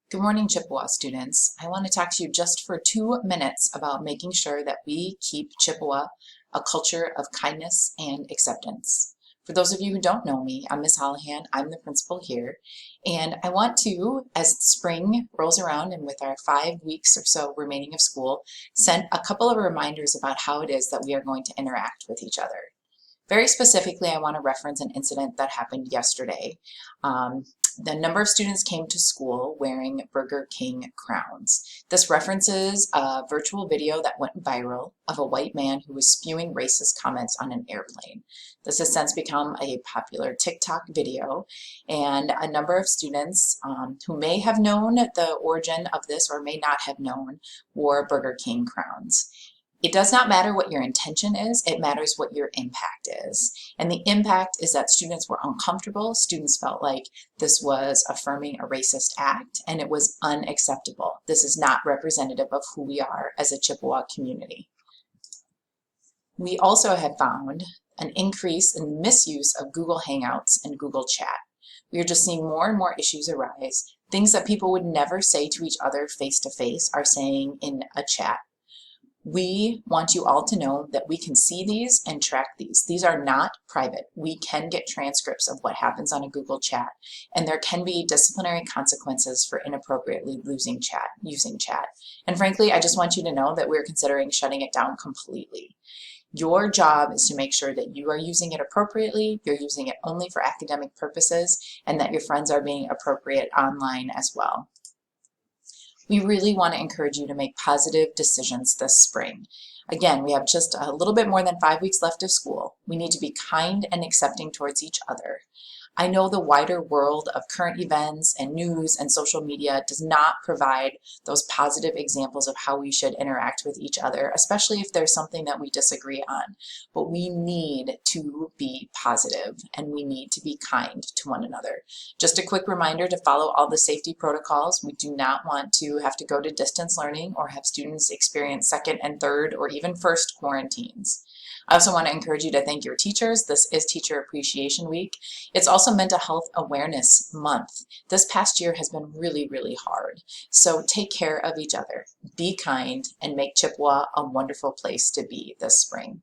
Good morning, Chippewa students. I want to talk to you just for 2 minutes about making sure that we keep Chippewa a culture of kindness and acceptance. For those of you who don't know me, I'm Miss Hollahan. I'm the principal here. And I want to, as spring rolls around and with our 5 weeks or so remaining of school, send a couple of reminders about how it is that we are going to interact with each other. Very specifically, I want to reference an incident that happened yesterday. The number of students came to school wearing Burger King crowns. This references a virtual video that went viral of a white man who was spewing racist comments on an airplane. This has since become a popular TikTok video, and a number of students who may have known the origin of this or may not have known wore Burger King crowns. It does not matter what your intention is, it matters what your impact is. And the impact is that students were uncomfortable, students felt like this was affirming a racist act, and it was unacceptable. This is not representative of who we are as a Chippewa community. We also have found an increase in misuse of Google Hangouts and Google Chat. We are just seeing more and more issues arise. Things that people would never say to each other face to face are saying in a chat. We want you all to know that we can see these and track these. These are not private. We can get transcripts of what happens on a Google chat, and there can be disciplinary consequences for inappropriately using chat. And frankly, I just want you to know that we're considering shutting it down completely. Your job is to make sure that you are using it appropriately, you're using it only for academic purposes, and that your friends are being appropriate online as well. We really want to encourage you to make positive decisions this spring. Again, we have just a little bit more than 5 weeks left of school. We need to be kind and accepting towards each other. I know the wider world of current events and news and social media does not provide those positive examples of how we should interact with each other, especially if there's something that we disagree on. But we need to be positive and we need to be kind to one another. Just a quick reminder to follow all the safety protocols. We do not want to have to go to distance learning or have students experience second and third or even first quarantines. I also want to encourage you to thank your teachers. This is Teacher Appreciation Week. It's also Mental Health Awareness Month. This past year has been really, really hard. So take care of each other, be kind, and make Chippewa a wonderful place to be this spring.